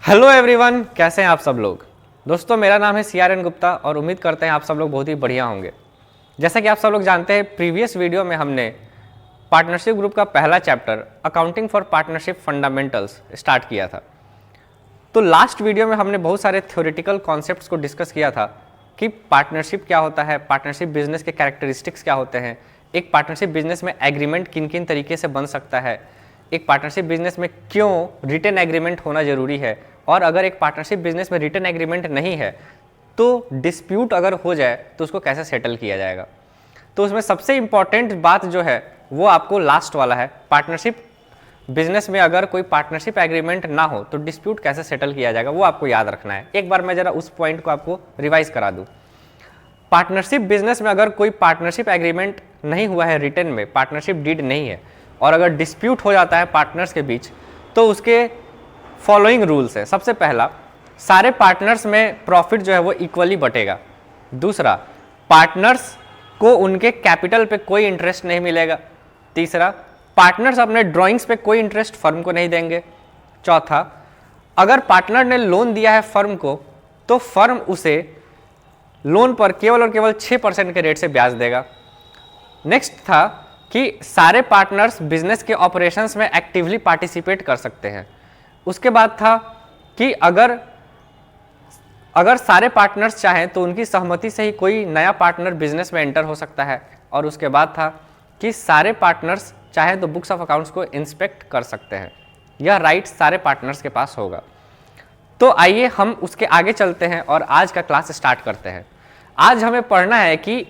Hello everyone, कैसे हैं आप सब लोग। दोस्तों, मेरा नाम है CRN गुप्ता और उम्मीद करते हैं आप सब लोग बहुत ही बढ़िया होंगे। जैसा कि आप सब लोग जानते हैं, प्रीवियस वीडियो में हमने पार्टनरशिप ग्रुप का पहला chapter accounting for partnership fundamentals start किया था। तो लास्ट वीडियो में हमने बहुत सारे थ्योरेटिकल कॉन्सेप्ट्स को डिस्कस किया था कि पार्टनरशिप क्या होता है, पार्टनरशिप बिजनेस के कैरेक्टरिस्टिक्स क्या होते हैं, एक पार्टनरशिप बिजनेस में एग्रीमेंट किन किन तरीके से बन सकता है, एक पार्टनरशिप बिजनेस में क्यों रिटन एग्रीमेंट होना जरूरी है, और अगर एक पार्टनरशिप बिजनेस में रिटन एग्रीमेंट नहीं है तो डिस्प्यूट अगर हो जाए तो उसको कैसे सेटल किया जाएगा। तो उसमें सबसे इंपॉर्टेंट बात जो है वो आपको लास्ट वाला है। पार्टनरशिप बिजनेस में अगर कोई पार्टनरशिप एग्रीमेंट ना हो तो डिस्प्यूट कैसे सेटल किया जाएगा, वो आपको याद रखना है। एक बार मैं जरा उस पॉइंट को आपको रिवाइज करा दूं। पार्टनरशिप बिजनेस में अगर कोई पार्टनरशिप एग्रीमेंट नहीं हुआ है, रिटन में पार्टनरशिप डीड नहीं है, और अगर डिस्प्यूट हो जाता है पार्टनर्स के बीच, तो उसके फॉलोइंग रूल्स है। सबसे पहला, सारे पार्टनर्स में प्रॉफिट जो है वो इक्वली बटेगा। दूसरा, पार्टनर्स को उनके कैपिटल पे कोई इंटरेस्ट नहीं मिलेगा। तीसरा, पार्टनर्स अपने ड्राइंग्स पे कोई इंटरेस्ट फर्म को नहीं देंगे। चौथा, अगर पार्टनर ने लोन दिया है फर्म को तो फर्म उसे लोन पर केवल और केवल 6% के रेट से ब्याज देगा। नेक्स्ट था कि सारे पार्टनर्स बिजनेस के ऑपरेशंस में एक्टिवली पार्टिसिपेट कर सकते हैं। उसके बाद था कि अगर सारे पार्टनर्स चाहें तो उनकी सहमति से ही कोई नया पार्टनर बिजनेस में एंटर हो सकता है। और उसके बाद था कि सारे पार्टनर्स चाहें तो बुक्स ऑफ अकाउंट्स को इंस्पेक्ट कर सकते हैं। यह राइट सारे पार्टनर्स के पास होगा। तो आइए हम उसके आगे चलते हैं और आज का क्लास स्टार्ट करते हैं। आज हमें पढ़ना है कि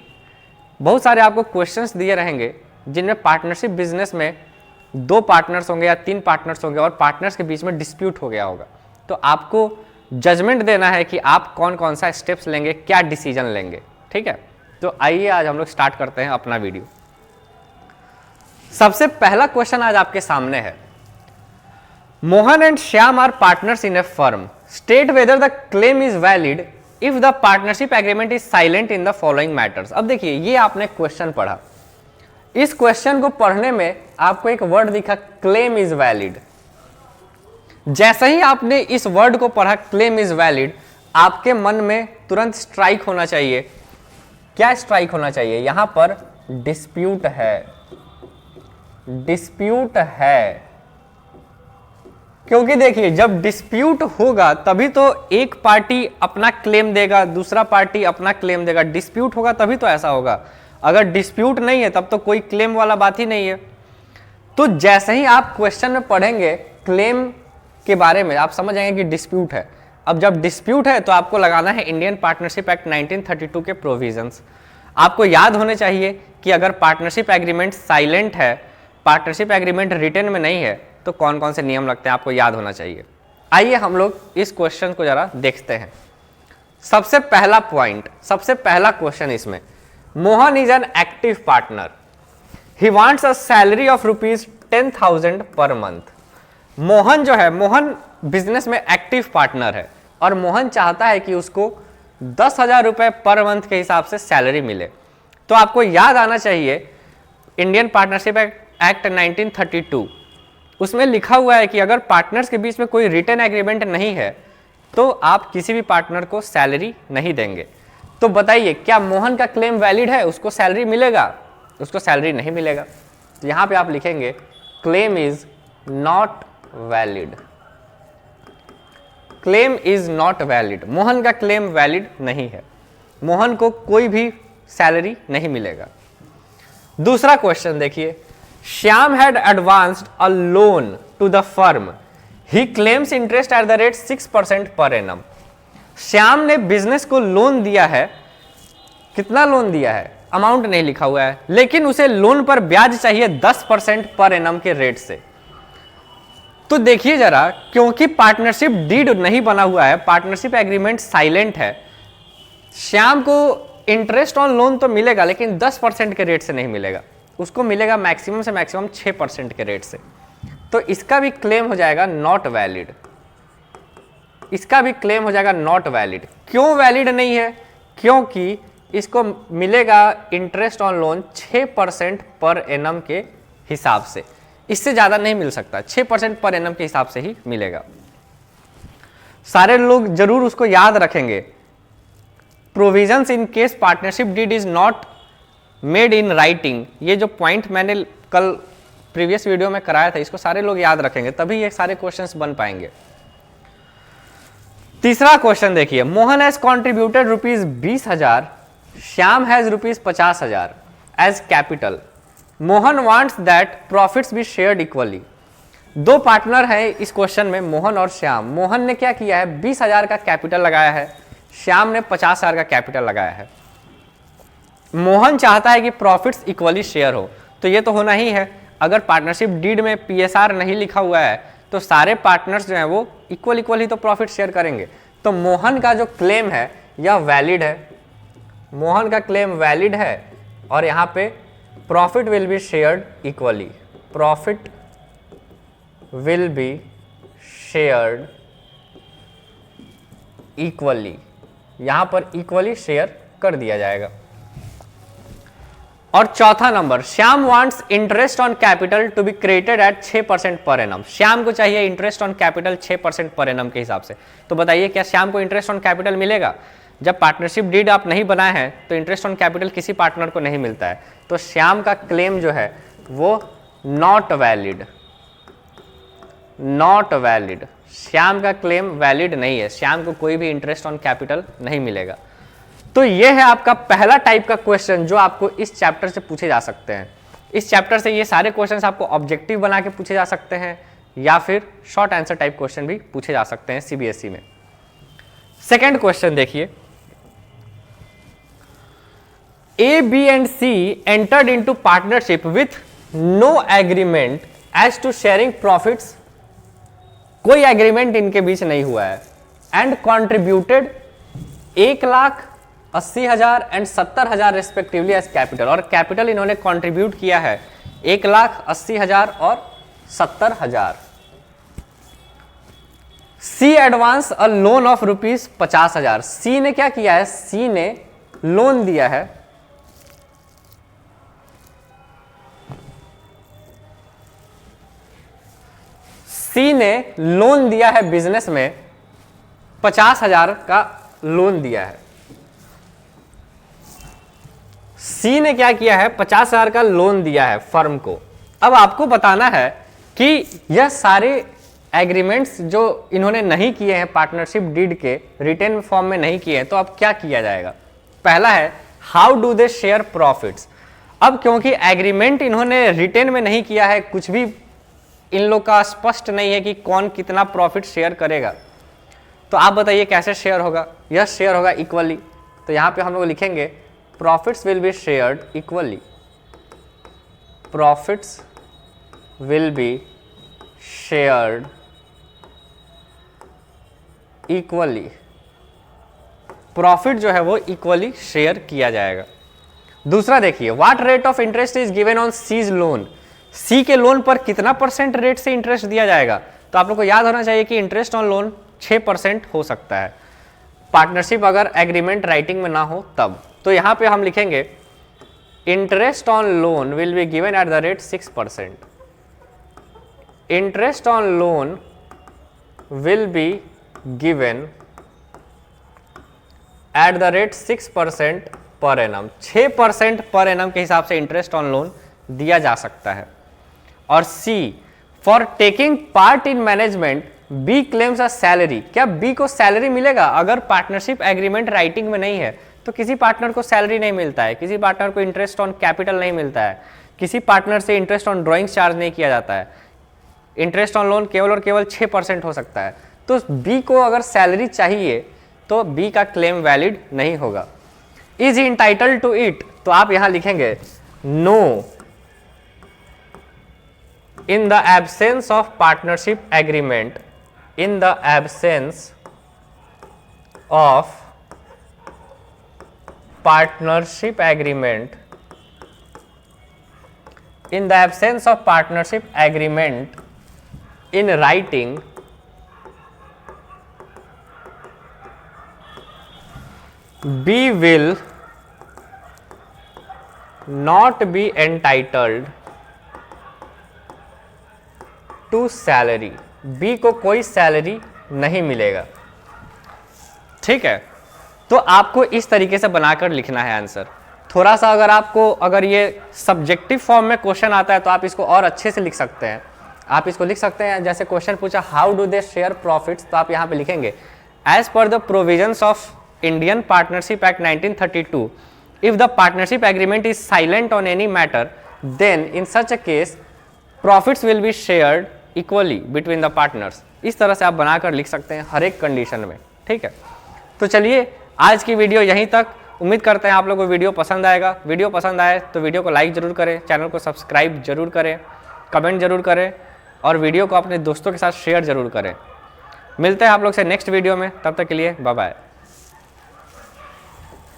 बहुत सारे आपको क्वेश्चंस दिए रहेंगे जिनमें पार्टनरशिप बिजनेस में 2 पार्टनर्स होंगे या 3 पार्टनर्स होंगे और पार्टनर्स के बीच में डिस्प्यूट हो गया होगा। तो आपको जजमेंट देना है कि आप कौन कौन सा स्टेप्स लेंगे, क्या डिसीजन लेंगे। ठीक है, तो आइए आज हम लोग स्टार्ट करते हैं अपना वीडियो। सबसे पहला क्वेश्चन आज आपके सामने है, Mohan and Shyam are partners in a firm, state whether the claim is valid if the partnership agreement is silent in the following matters. अब देखिए, ये आपने क्वेश्चन पढ़ा। इस क्वेश्चन को पढ़ने में आपको एक वर्ड दिखा, क्लेम इज वैलिड। जैसे ही आपने इस वर्ड को पढ़ा, क्लेम इज वैलिड, आपके मन में तुरंत स्ट्राइक होना चाहिए। क्या स्ट्राइक होना चाहिए? यहां पर डिस्प्यूट है, डिस्प्यूट है। क्योंकि देखिए, जब डिस्प्यूट होगा तभी तो एक पार्टी अपना क्लेम देगा, दूसरा पार्टी अपना क्लेम देगा। डिस्प्यूट होगा तभी तो ऐसा होगा। अगर डिस्प्यूट नहीं है तब तो कोई क्लेम वाला बात ही नहीं है। तो जैसे ही आप क्वेश्चन में पढ़ेंगे क्लेम के बारे में, आप समझ जाएंगे कि डिस्प्यूट है। अब जब डिस्प्यूट है तो आपको लगाना है इंडियन पार्टनरशिप एक्ट 1932 के प्रोविजंस। आपको याद होने चाहिए कि अगर पार्टनरशिप एग्रीमेंट साइलेंट है, पार्टनरशिप एग्रीमेंट रिटन में नहीं है, तो कौन कौन से नियम लगते हैं आपको याद होना चाहिए। आइए हम लोग इस क्वेश्चन को जरा देखते हैं। सबसे पहला पॉइंट, सबसे पहला क्वेश्चन इसमें, Mohan is an active partner, he wants a salary of ₹10,000 per month. Mohan जो है, मोहन बिजनेस में एक्टिव पार्टनर है और मोहन चाहता है कि उसको 10,000 रुपए पर मंथ के हिसाब से सैलरी मिले। तो आपको याद आना चाहिए इंडियन पार्टनरशिप एक्ट 1932, उसमें लिखा हुआ है कि अगर पार्टनर्स के बीच में कोई रिटन एग्रीमेंट नहीं है तो आप किसी भी पार्टनर को सैलरी नहीं देंगे। तो बताइए, क्या मोहन का क्लेम वैलिड है? उसको सैलरी मिलेगा? उसको सैलरी नहीं मिलेगा। तो यहां पे आप लिखेंगे claim is not valid, claim is not valid. Mohan का क्लेम वैलिड नहीं है, मोहन को कोई भी सैलरी नहीं मिलेगा। दूसरा क्वेश्चन देखिए, Shyam had advanced a loan to the firm, he claims interest at the rate 6% per annum. Shyam ने बिजनेस को लोन दिया है। कितना लोन दिया है? अमाउंट नहीं लिखा हुआ है, लेकिन उसे लोन पर ब्याज चाहिए 10% पर एनम के रेट से। तो देखिए जरा, क्योंकि पार्टनरशिप डीड नहीं बना हुआ है, पार्टनरशिप एग्रीमेंट साइलेंट है, श्याम को इंटरेस्ट ऑन लोन तो मिलेगा लेकिन 10% के रेट से नहीं मिलेगा, उसको मिलेगा मैक्सिमम से मैक्सिमम 6% के रेट से। तो इसका भी क्लेम हो जाएगा नॉट वैलिड, इसका भी क्लेम हो जाएगा नॉट वैलिड। क्यों वैलिड नहीं है? क्योंकि इसको मिलेगा interest on loan 6% per annum के हिसाब से, इससे ज़्यादा नहीं मिल सकता, 6% पर एनम के हिसाब से ही मिलेगा। सारे लोग जरूर उसको याद रखेंगे। Provisions in case partnership deed is not made in writing, ये जो पॉइंट मैंने कल प्रीवियस वीडियो में कराया था, इसको सारे लोग याद रखेंगे, तभी ये सारे क्वेश्चंस बन पाएंगे। तीसरा क्वेश्चन देखिए, Mohan has contributed ₹20,000, Shyam has ₹50,000 as capital. Mohan wants that profits be shared equally. दो पार्टनर है इस क्वेश्चन में, मोहन और श्याम। मोहन ने क्या किया है, 20,000 का कैपिटल लगाया है, श्याम ने 50,000 का कैपिटल लगाया है। मोहन चाहता है कि प्रॉफिट्स इक्वली शेयर हो, तो ये तो होना ही है। अगर पार्टनरशिप डीड में पीएसआर नहीं लिखा हुआ है तो सारे पार्टनर्स जो हैं वो इक्वल ही तो प्रॉफिट शेयर करेंगे। तो मोहन का जो क्लेम है यह वैलिड है, मोहन का क्लेम वैलिड है, और यहाँ पे profit will be shared equally, profit will be shared equally, यहां पर इक्वली शेयर कर दिया जाएगा। और चौथा number, Shyam wants interest on capital to be created at 6% per annum. Shyam को चाहिए interest on capital 6% per annum के हिसाब से। तो बताइए क्या श्याम को इंटरेस्ट ऑन कैपिटल मिलेगा? जब पार्टनरशिप डीड आप नहीं बनाए हैं तो इंटरेस्ट ऑन कैपिटल किसी पार्टनर को नहीं मिलता है। तो श्याम का क्लेम जो है वो not valid, not valid, Shyam का क्लेम वैलिड नहीं है, श्याम को कोई भी इंटरेस्ट ऑन कैपिटल नहीं मिलेगा। तो यह है आपका पहला टाइप का क्वेश्चन जो आपको इस चैप्टर से पूछे जा सकते हैं। इस चैप्टर से ये सारे क्वेश्चंस आपको ऑब्जेक्टिव बना के पूछे जा सकते हैं या फिर शॉर्ट आंसर टाइप क्वेश्चन भी पूछे जा सकते हैं सीबीएसई में। सेकंड क्वेश्चन देखिए, A, B and C entered into partnership with no agreement as to sharing profits, कोई एग्रीमेंट इनके बीच नहीं हुआ है, and contributed 1,80,000 and 70,000 respectively as capital, और कैपिटल इन्होंने कॉन्ट्रीब्यूट किया है 1,80,000 और 70,000। C advance a loan of ₹50,000, C ने क्या किया है, सी ने लोन दिया है सी ने लोन दिया है बिजनेस में 50,000 का लोन दिया है। सी ने क्या किया है, 50,000 का लोन दिया है फर्म को। अब आपको बताना है कि यह सारे एग्रीमेंट्स जो इन्होंने नहीं किए हैं पार्टनरशिप डीड के, रिटेन फॉर्म में नहीं किए हैं, तो अब क्या किया जाएगा। पहला है how do they share profits. अब क्योंकि एग्रीमेंट इन्होंने रिटेन में नहीं किया है, कुछ भी इन लोग का स्पष्ट नहीं है कि कौन कितना प्रॉफिट शेयर करेगा, तो आप बताइए कैसे शेयर होगा। यह शेयर होगा इक्वली, तो यहां पे हम लोग लिखेंगे profits will be shared equally, profits will be shared equally, profit जो है वो इक्वली शेयर किया जाएगा। दूसरा देखिए, what rate of interest is given on C's loan, C के लोन पर कितना % रेट से इंटरेस्ट दिया जाएगा। तो आप लोग को याद होना चाहिए कि इंटरेस्ट ऑन लोन 6% हो सकता है, पार्टनरशिप अगर एग्रीमेंट राइटिंग में ना हो तब। तो यहां पे हम लिखेंगे interest on loan will be given at the rate 6%, interest on loan will be given at the rate 6% per annum, 6% per annum के हिसाब से इंटरेस्ट ऑन लोन दिया जा सकता है। और C, for taking part in management B claims a salary, क्या B को सैलरी मिलेगा। अगर पार्टनरशिप एग्रीमेंट राइटिंग में नहीं है तो किसी पार्टनर को सैलरी नहीं मिलता है, किसी पार्टनर को इंटरेस्ट ऑन कैपिटल नहीं मिलता है, किसी पार्टनर से इंटरेस्ट ऑन ड्राइंग चार्ज नहीं किया जाता है, इंटरेस्ट ऑन लोन केवल और केवल 6% हो सकता है। तो बी को अगर सैलरी चाहिए तो बी का क्लेम वैलिड नहीं होगा। इज इंटाइटल्ड टू इट, तो आप यहां लिखेंगे no, in the absence of partnership agreement, in the absence of partnership agreement, in the absence of partnership agreement in writing, B will not be entitled to salary, B को कोई salary नहीं मिलेगा। ठीक है, तो आपको इस तरीके से बनाकर लिखना है आंसर। थोड़ा सा अगर ये सब्जेक्टिव फॉर्म में क्वेश्चन आता है तो आप इसको और अच्छे से लिख सकते हैं। आप इसको लिख सकते हैं, जैसे क्वेश्चन पूछा how do they share profits, तो आप यहाँ पे लिखेंगे as per the provisions of Indian partnership act 1932 if the partnership agreement is silent on any matter then in such a case profits will be shared equally between the partners. इस तरह से आप बनाकर लिख सकते हैं हर एक कंडीशन में। ठीक है, तो चलिए आज की वीडियो यहीं तक। उम्मीद करते हैं आप लोगों को वीडियो पसंद आएगा। वीडियो पसंद आए तो वीडियो को लाइक जरूर करें, चैनल को सब्सक्राइब जरूर करें, कमेंट जरूर करें और वीडियो को अपने दोस्तों के साथ शेयर जरूर करें। मिलते हैं आप लोग से नेक्स्ट वीडियो में, तब तक के लिए बाय बाय।